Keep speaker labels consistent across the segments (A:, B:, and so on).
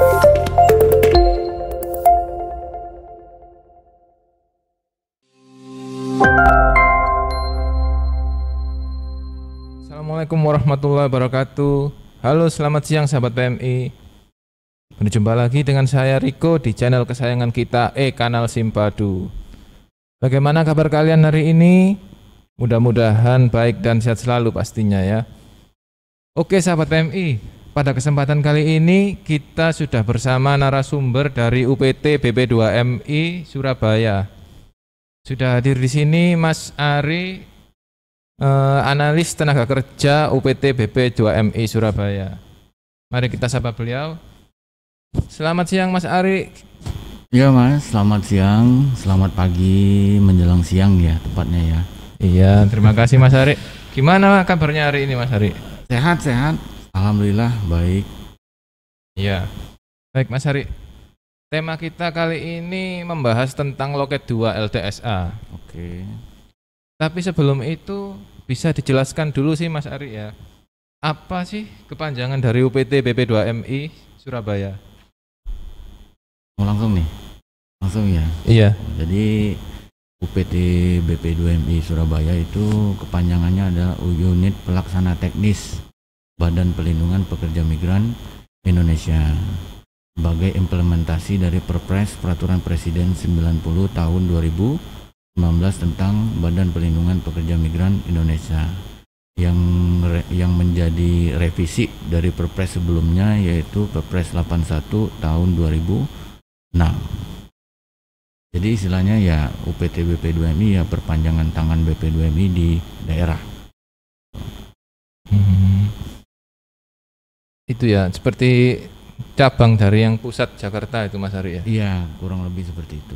A: Assalamualaikum warahmatullahi wabarakatuh. Halo, selamat siang sahabat PMI. Berjumpa lagi dengan saya Riko di channel kesayangan kita, Kanal Simpadu. Bagaimana kabar kalian hari ini? Mudah-mudahan baik dan sehat selalu pastinya ya. Oke sahabat PMI, pada kesempatan kali ini kita sudah bersama narasumber dari UPT BP2MI Surabaya. Sudah hadir di sini Mas Ari, analis tenaga kerja UPT BP2MI Surabaya. Mari kita sapa beliau. Selamat siang Mas Ari.
B: Iya Mas, selamat siang, selamat pagi menjelang siang ya tepatnya ya.
A: Iya, terima kasih Mas Ari. Gimana kabarnya hari ini Mas Ari?
B: Sehat, alhamdulillah baik.
A: Iya. Baik Mas Ari. Tema kita kali ini membahas tentang loket 2 LTSA.
B: Oke.
A: Tapi sebelum itu bisa dijelaskan dulu sih Mas Ari ya. Apa sih kepanjangan dari UPT BP2MI Surabaya?
B: Langsung nih. Langsung ya.
A: Iya.
B: Jadi UPT BP2MI Surabaya itu kepanjangannya adalah Unit Pelaksana Teknis Badan Pelindungan Pekerja Migran Indonesia sebagai implementasi dari Perpres Peraturan Presiden 90 tahun 2019 tentang Badan Pelindungan Pekerja Migran Indonesia yang menjadi revisi dari Perpres sebelumnya, yaitu Perpres 81 tahun 2006. Jadi istilahnya ya UPT BP2MI ya perpanjangan tangan BP2MI di daerah.
A: Itu ya, seperti cabang dari yang pusat Jakarta itu Mas Ari ya?
B: Iya, kurang lebih seperti itu.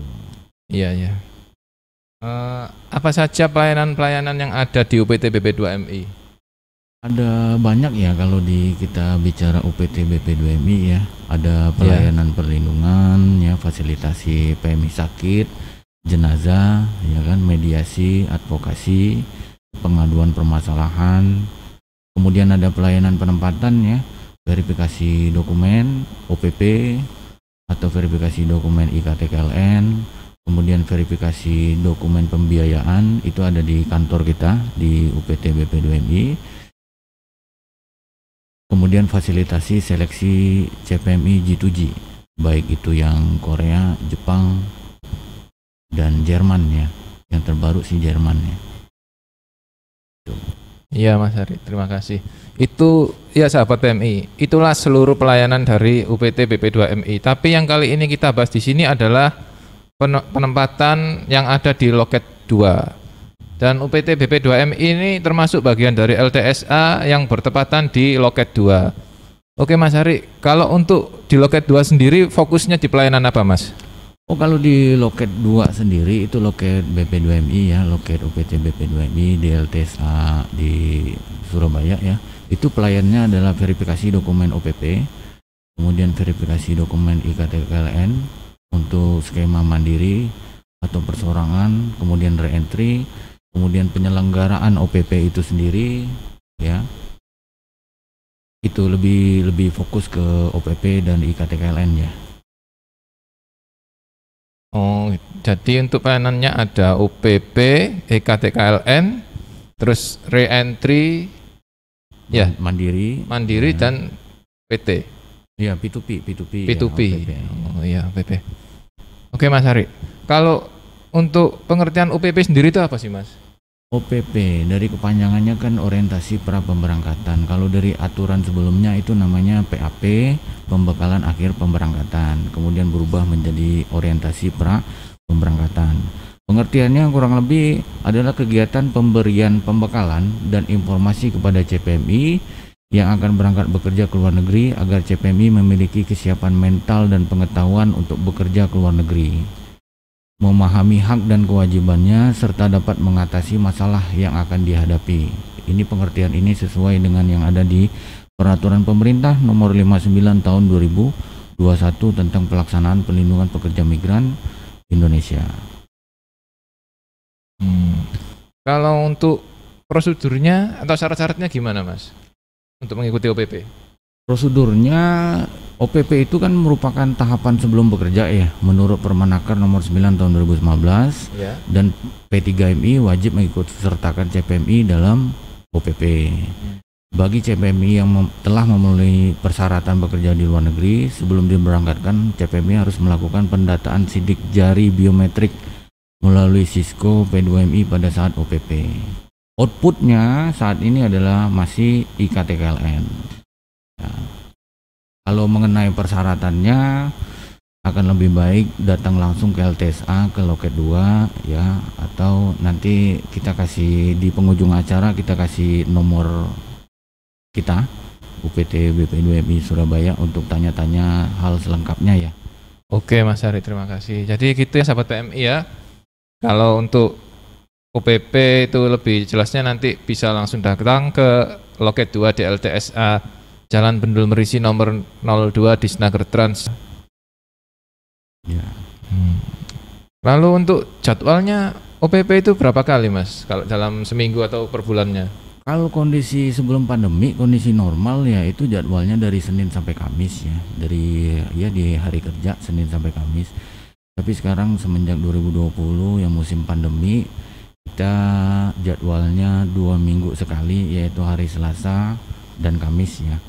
A: Iya. Apa saja pelayanan-pelayanan yang ada di UPT BP2MI?
B: Ada banyak ya kalau kita bicara UPT BP2MI ya. Ada pelayanan perlindungan ya, fasilitasi PMI sakit, jenazah, ya kan, mediasi, advokasi, pengaduan permasalahan. Kemudian ada pelayanan penempatan ya, verifikasi dokumen OPP atau verifikasi dokumen IKTKLN. Kemudian verifikasi dokumen pembiayaan itu ada di kantor kita di UPT BP2MI. Kemudian fasilitasi seleksi CPMI G2G, baik itu yang Korea, Jepang, dan Jerman ya. Yang terbaru sih Jerman ya.
A: Iya Mas Ari, terima kasih. Itu ya sahabat PMI, itulah seluruh pelayanan dari UPT BP2MI. Tapi yang kali ini kita bahas di sini adalah penempatan yang ada di loket 2. Dan UPT BP2MI ini termasuk bagian dari LTSA yang bertepatan di loket 2. Oke Mas Ari, kalau untuk di loket 2 sendiri fokusnya di pelayanan apa Mas?
B: Oh, kalau di loket 2 sendiri itu loket BP2MI ya, loket UPT BP2MI di LTSA di Surabaya ya. Itu pelayanannya adalah verifikasi dokumen OPP, kemudian verifikasi dokumen IKTKLN untuk skema mandiri atau perseorangan, kemudian reentry, kemudian penyelenggaraan OPP itu sendiri ya. Itu lebih fokus ke OPP dan IKTKLN ya.
A: Oh, jadi untuk pelayanannya ada OPP, EKTKLN, terus reentry, ya,
B: mandiri
A: ya, dan PT.
B: Ya, P2P
A: P2P.
B: Ya,
A: Oh iya, OPP. Oke Mas Hari, kalau untuk pengertian OPP sendiri itu apa sih Mas?
B: OPP dari kepanjangannya kan orientasi pra pemberangkatan. Kalau dari aturan sebelumnya itu namanya PAP, pembekalan akhir pemberangkatan. Kemudian berubah menjadi orientasi pra pemberangkatan. Pengertiannya kurang lebih adalah kegiatan pemberian pembekalan dan informasi kepada CPMI yang akan berangkat bekerja ke luar negeri agar CPMI memiliki kesiapan mental dan pengetahuan untuk bekerja ke luar negeri, memahami hak dan kewajibannya, serta dapat mengatasi masalah yang akan dihadapi. Ini pengertian ini sesuai dengan yang ada di Peraturan Pemerintah Nomor 59 Tahun 2021 tentang pelaksanaan perlindungan pekerja migran Indonesia.
A: Kalau untuk prosedurnya atau syarat-syaratnya gimana Mas untuk mengikuti OPP?
B: Prosedurnya OPP itu kan merupakan tahapan sebelum bekerja ya, menurut Permenaker nomor 9 tahun 2015
A: Ya.
B: dan P3MI wajib mengikut sertakan CPMI dalam OPP. Bagi CPMI yang telah memenuhi persyaratan bekerja di luar negeri, sebelum diberangkatkan CPMI harus melakukan pendataan sidik jari biometrik melalui Cisco P2MI pada saat OPP. Outputnya saat ini adalah masih IKTKLN. Ya. Kalau mengenai persyaratannya akan lebih baik datang langsung ke LTSA, ke loket 2 ya, atau nanti kita kasih di penghujung acara, kita kasih nomor kita UPT BP2MI Surabaya untuk tanya-tanya hal selengkapnya ya.
A: Oke Mas Hari, terima kasih. Jadi gitu ya sahabat PMI ya. Kalau untuk OPP itu lebih jelasnya nanti bisa langsung datang ke loket 2 di LTSA Jalan Bendul Merisi nomor 02 di Snaker Trans.
B: Ya.
A: Lalu untuk jadwalnya OPP itu berapa kali Mas? Kalau dalam seminggu atau per bulannya?
B: Kalau kondisi sebelum pandemi, kondisi normal ya itu jadwalnya dari Senin sampai Kamis ya. Dari ya di hari kerja Senin sampai Kamis. Tapi sekarang semenjak 2020 yang musim pandemi, kita jadwalnya 2 minggu sekali, yaitu hari Selasa dan Kamis ya.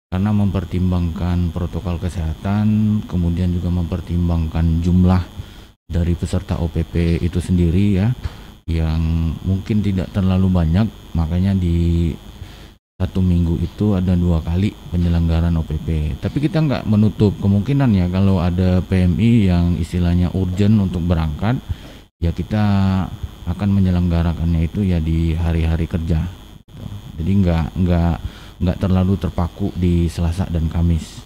B: Karena mempertimbangkan protokol kesehatan, kemudian juga mempertimbangkan jumlah dari peserta OPP itu sendiri ya, yang mungkin tidak terlalu banyak, makanya di 1 minggu itu ada 2 kali penyelenggaraan OPP. Tapi kita nggak menutup kemungkinan ya, kalau ada PMI yang istilahnya urgent untuk berangkat, ya kita akan menyelenggarakannya itu ya di hari-hari kerja. Jadi nggak terlalu terpaku di Selasa dan Kamis.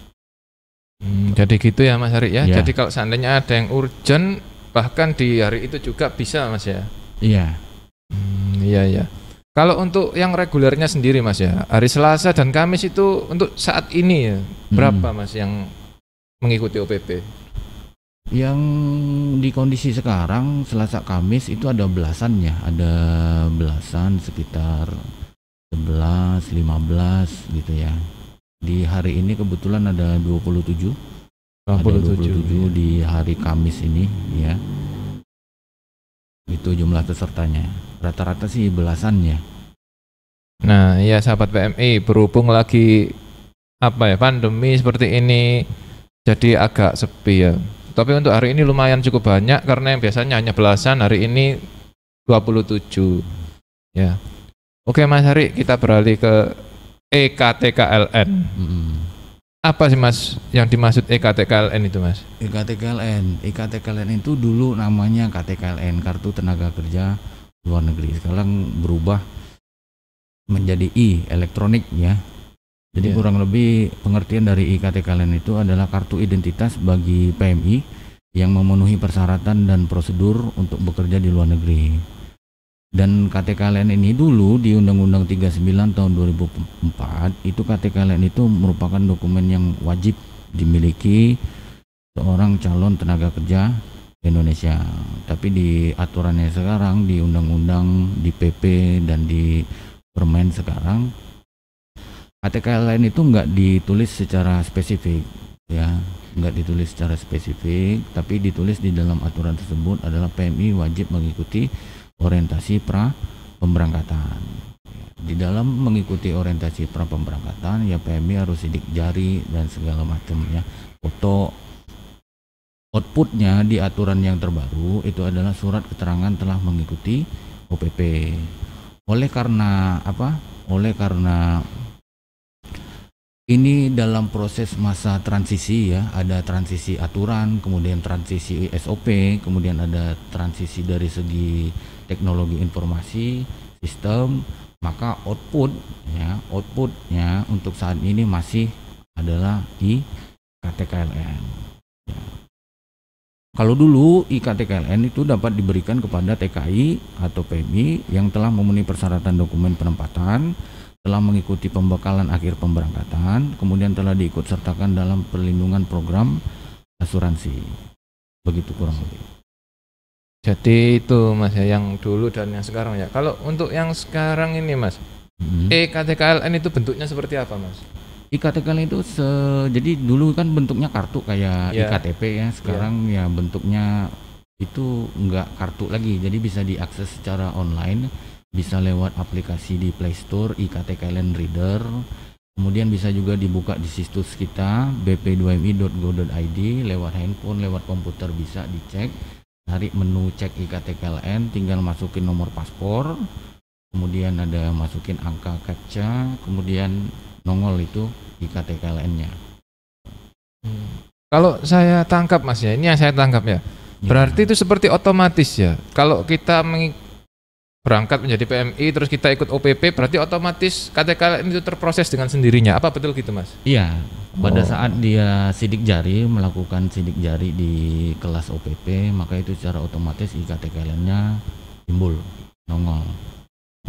A: Jadi gitu ya Mas Hari ya.
B: Ya.
A: Jadi kalau seandainya ada yang urgent bahkan di hari itu juga bisa Mas ya.
B: Iya.
A: Iya ya. Kalau untuk yang regulernya sendiri Mas ya, hari Selasa dan Kamis itu untuk saat ini ya, berapa Mas yang mengikuti OPP?
B: Yang di kondisi sekarang Selasa Kamis itu ada belasan ya, ada belasan sekitar 11, 15 gitu ya. Di hari ini kebetulan ada 27. Ada 27 di hari Kamis ini ya. Itu jumlah pesertanya. Rata-rata sih belasan ya.
A: Nah, ya sahabat PMI, berhubung lagi pandemi seperti ini jadi agak sepi ya. Tapi untuk hari ini lumayan cukup banyak karena yang biasanya hanya belasan, hari ini 27. Ya. Oke Mas Hari, kita beralih ke EKTKLN. Apa sih Mas yang dimaksud EKTKLN itu Mas?
B: EKTKLN itu dulu namanya KTKLN, Kartu Tenaga Kerja Luar Negeri. Sekarang berubah menjadi elektronik ya. Jadi kurang lebih pengertian dari EKTKLN itu adalah kartu identitas bagi PMI yang memenuhi persyaratan dan prosedur untuk bekerja di luar negeri. Dan KTKLN ini dulu di Undang-Undang 39 tahun 2004 itu KTKLN itu merupakan dokumen yang wajib dimiliki seorang calon tenaga kerja Indonesia. Tapi di aturannya sekarang, di Undang-Undang, di PP dan di Permen sekarang, KTKLN itu nggak ditulis secara spesifik ya, nggak ditulis secara spesifik, tapi ditulis di dalam aturan tersebut adalah PMI wajib mengikuti orientasi pra pemberangkatan. Di dalam mengikuti orientasi pra pemberangkatan ya PMI harus sidik jari dan segala macamnya, foto. Outputnya di aturan yang terbaru itu adalah surat keterangan telah mengikuti OPP. Oleh karena ini dalam proses masa transisi ya, ada transisi aturan, kemudian transisi SOP, kemudian ada transisi dari segi teknologi informasi, sistem, maka outputnya untuk saat ini masih adalah IKTKLN. Ya. Kalau dulu IKTKLN itu dapat diberikan kepada TKI atau PMI yang telah memenuhi persyaratan dokumen penempatan, telah mengikuti pembekalan akhir pemberangkatan, kemudian telah diikut sertakan dalam perlindungan program asuransi. Begitu kurang lebih.
A: Jadi itu Mas ya, yang dulu dan yang sekarang ya. Kalau untuk yang sekarang ini Mas, EKTKLN itu bentuknya seperti apa Mas?
B: IKTKLN itu jadi dulu kan bentuknya kartu kayak
A: Ya.
B: IKTP ya, sekarang ya bentuknya itu enggak kartu lagi, jadi bisa diakses secara online, bisa lewat aplikasi di Play Store IKTKLN Reader, kemudian bisa juga dibuka di situs kita bp2mi.go.id, lewat handphone, lewat komputer bisa dicek, cari menu cek IKTKLN, tinggal masukin nomor paspor, kemudian ada masukin angka captcha, kemudian nongol itu IKTKLN-nya.
A: Kalau saya tangkap Mas ya, ini yang saya tangkap ya. Berarti itu seperti otomatis ya. Kalau kita berangkat menjadi PMI terus kita ikut OPP, berarti otomatis KTKLN itu terproses dengan sendirinya. Apa betul gitu Mas?
B: Iya, pada saat dia sidik jari, melakukan sidik jari di kelas OPP, maka itu secara otomatis IKTKLN-nya timbul, nongol.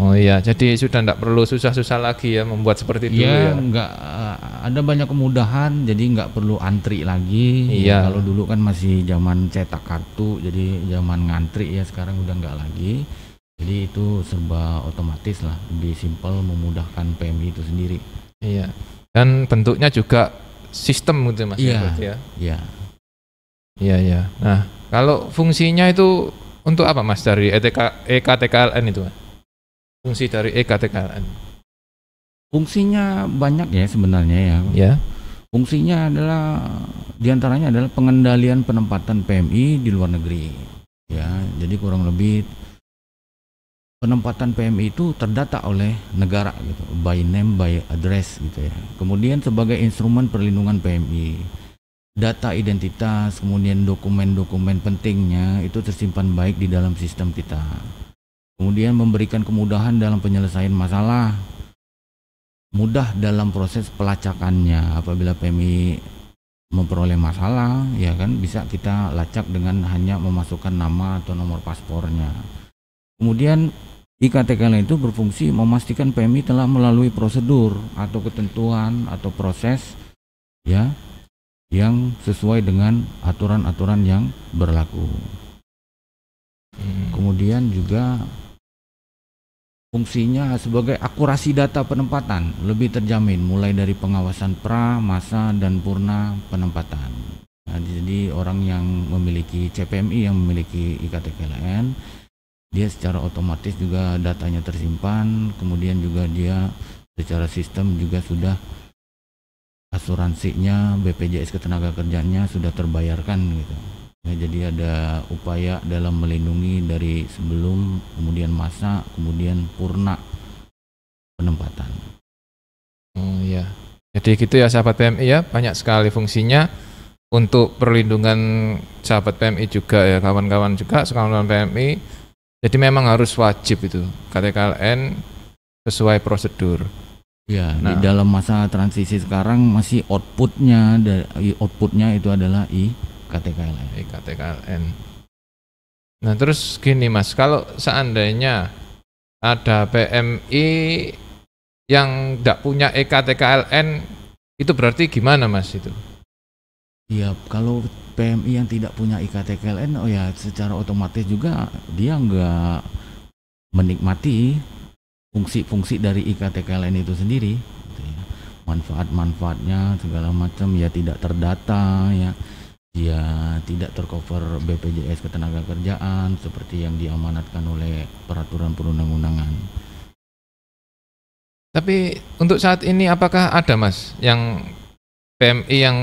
A: Oh iya, jadi sudah tidak perlu susah-susah lagi ya membuat seperti itu ya.
B: Enggak, ada banyak kemudahan, jadi nggak perlu antri lagi.
A: Iya.
B: Kalau dulu kan masih zaman cetak kartu, jadi zaman ngantri ya, sekarang udah nggak lagi. Jadi itu serba otomatis lah, lebih simpel, memudahkan PMI itu sendiri.
A: Iya. Dan bentuknya juga sistem gitu Mas.
B: Iya.
A: Ya.
B: Iya.
A: Iya, iya. Nah, kalau fungsinya itu untuk apa Mas dari EKTKLN itu Mas? Fungsi dari EKTKLN.
B: Fungsinya banyak ya sebenarnya ya.
A: Ya.
B: Fungsinya adalah diantaranya adalah pengendalian penempatan PMI di luar negeri. Ya, jadi kurang lebih penempatan PMI itu terdata oleh negara gitu, by name, by address gitu ya. Kemudian sebagai instrumen perlindungan PMI, data identitas, kemudian dokumen-dokumen pentingnya itu tersimpan baik di dalam sistem kita. Kemudian memberikan kemudahan dalam penyelesaian masalah, mudah dalam proses pelacakannya. Apabila PMI memperoleh masalah, ya kan bisa kita lacak dengan hanya memasukkan nama atau nomor paspornya. Kemudian IKTKLN itu berfungsi memastikan PMI telah melalui prosedur atau ketentuan atau proses ya yang sesuai dengan aturan-aturan yang berlaku. Kemudian juga fungsinya sebagai akurasi data penempatan lebih terjamin mulai dari pengawasan pra, masa, dan purna penempatan. Nah, jadi orang yang memiliki CPMI yang memiliki IKTKLN, dia secara otomatis juga datanya tersimpan, kemudian juga dia secara sistem juga sudah asuransinya, BPJS Ketenagakerjaannya sudah terbayarkan gitu. Ya, jadi ada upaya dalam melindungi dari sebelum, kemudian masa, kemudian purna penempatan.
A: Oh iya. Jadi gitu ya sahabat PMI ya, banyak sekali fungsinya untuk perlindungan sahabat PMI juga ya, kawan-kawan juga, kawan-kawan PMI. Jadi memang harus wajib itu KTKLN sesuai prosedur.
B: Ya, di dalam masa transisi sekarang masih outputnya itu adalah
A: IKTKLN. Nah terus gini Mas, kalau seandainya ada PMI yang tidak punya EKTKLN, itu berarti gimana Mas itu?
B: Ya, kalau PMI yang tidak punya IKTKLN, oh ya secara otomatis juga dia nggak menikmati fungsi-fungsi dari IKTKLN itu sendiri, gitu ya. Manfaat-manfaatnya segala macam ya tidak terdata ya. Dia tidak tercover BPJS Ketenagakerjaan seperti yang diamanatkan oleh peraturan perundang-undangan.
A: Tapi untuk saat ini apakah ada Mas yang PMI yang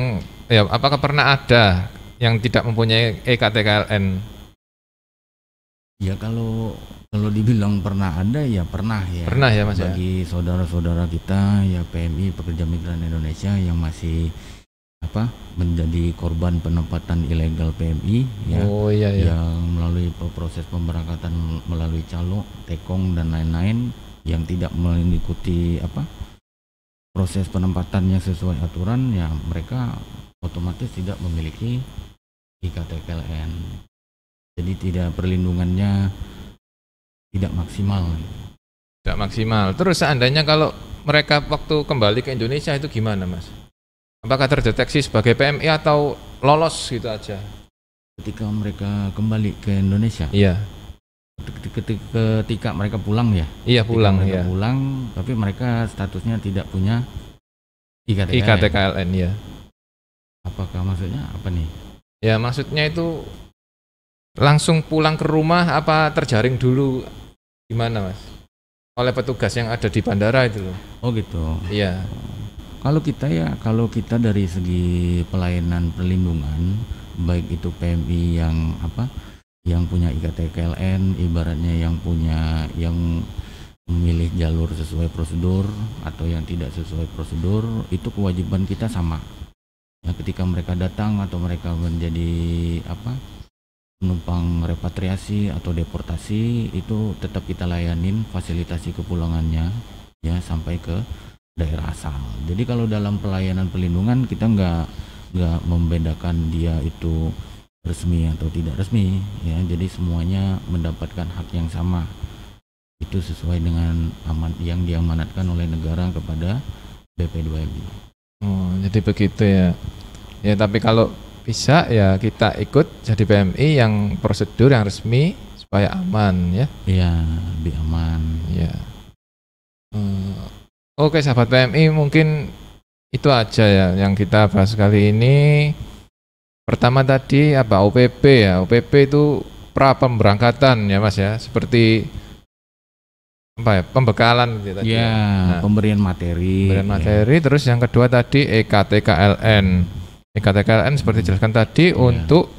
A: ya apakah pernah ada yang tidak mempunyai EKTKLN?
B: Ya kalau dibilang pernah ada ya pernah ya.
A: Pernah ya Mas ya.
B: Bagi saudara-saudara kita ya PMI pekerja migran Indonesia yang masih menjadi korban penempatan ilegal PMI ya.
A: Oh iya ya.
B: Yang melalui proses pemberangkatan melalui calo, tekong dan lain-lain yang tidak mengikuti proses penempatannya sesuai aturan, ya mereka otomatis tidak memiliki IKTKLN. Jadi tidak perlindungannya tidak maksimal.
A: Tidak maksimal. Terus seandainya kalau mereka waktu kembali ke Indonesia itu gimana Mas? Apakah terdeteksi sebagai PMI atau lolos gitu aja?
B: Ketika mereka kembali ke Indonesia?
A: Iya.
B: Ketika mereka pulang ya?
A: Iya pulang.
B: Mereka pulang, tapi mereka statusnya tidak punya
A: IKTKLN ya.
B: Apakah maksudnya apa nih?
A: Ya maksudnya itu langsung pulang ke rumah apa terjaring dulu gimana Mas? Oleh petugas yang ada di bandara itu loh.
B: Oh gitu.
A: Iya.
B: Kalau kita dari segi pelayanan perlindungan, baik itu PMI yang punya IKTKLN, ibaratnya yang memilih jalur sesuai prosedur atau yang tidak sesuai prosedur, itu kewajiban kita sama. Ya, ketika mereka datang atau mereka menjadi penumpang repatriasi atau deportasi, itu tetap kita layanin fasilitasi kepulangannya ya sampai ke daerah asal. Jadi kalau dalam pelayanan perlindungan kita nggak membedakan dia itu resmi atau tidak resmi ya. Jadi semuanya mendapatkan hak yang sama. Itu sesuai dengan yang diamanatkan oleh negara kepada BP2MI.
A: Oh, jadi begitu ya. Ya tapi kalau bisa ya kita ikut jadi PMI yang prosedur yang resmi supaya aman ya.
B: Iya, lebih aman.
A: Ya. Oke sahabat PMI, mungkin itu aja ya yang kita bahas kali ini. Pertama tadi OPP ya. OPP itu pra pemberangkatan ya Mas ya. Seperti pembekalan gitu tadi.
B: Ya,
A: Nah,
B: pemberian materi.
A: Terus yang kedua tadi EKTKLN. EKTKLN seperti dijelaskan tadi untuk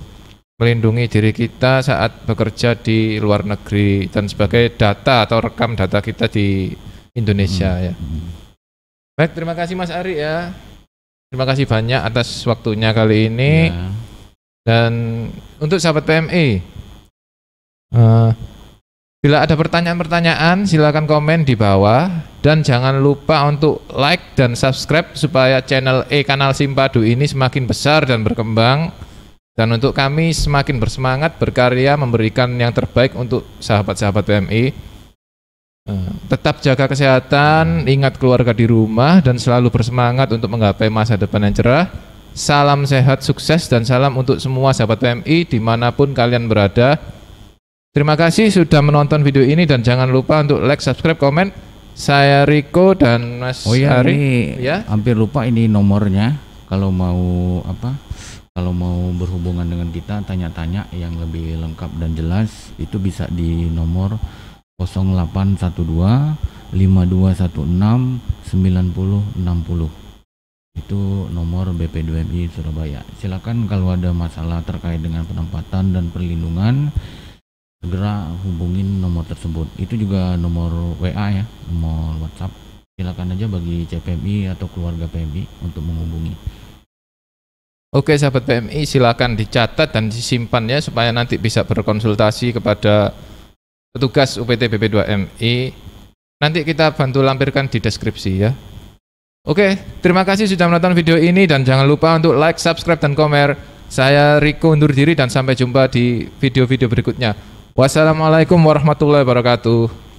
A: melindungi diri kita saat bekerja di luar negeri dan sebagai data atau rekam data kita di Indonesia ya. Baik, terima kasih Mas Ari ya. Terima kasih banyak atas waktunya kali ini.
B: Ya.
A: Dan untuk sahabat PMI, bila ada pertanyaan-pertanyaan silakan komen di bawah dan jangan lupa untuk like dan subscribe supaya channel Kanal Simpadu ini semakin besar dan berkembang, dan untuk kami semakin bersemangat berkarya memberikan yang terbaik untuk sahabat-sahabat PMI. Tetap jaga kesehatan, ingat keluarga di rumah, dan selalu bersemangat untuk menggapai masa depan yang cerah. Salam sehat, sukses, dan salam untuk semua sahabat PMI dimanapun kalian berada. Terima kasih sudah menonton video ini dan jangan lupa untuk like, subscribe, komen. Saya Riko dan Mas Ari.
B: Ini hampir lupa ini nomornya. Kalau mau berhubungan dengan kita, tanya-tanya yang lebih lengkap dan jelas, itu bisa di nomor 0812 5216 9060. Itu nomor BP2MI Surabaya. Silakan kalau ada masalah terkait dengan penempatan dan perlindungan, segera hubungin nomor tersebut. Itu juga nomor WA ya, nomor WhatsApp. Silakan aja bagi CPMI atau keluarga PMI untuk menghubungi.
A: Oke sahabat PMI, silakan dicatat dan disimpan ya supaya nanti bisa berkonsultasi kepada petugas UPT BP2MI. Nanti kita bantu lampirkan di deskripsi ya. Oke, terima kasih sudah menonton video ini dan jangan lupa untuk like, subscribe, dan komen. Saya Riko undur diri dan sampai jumpa di video-video berikutnya. Wassalamualaikum warahmatullahi wabarakatuh.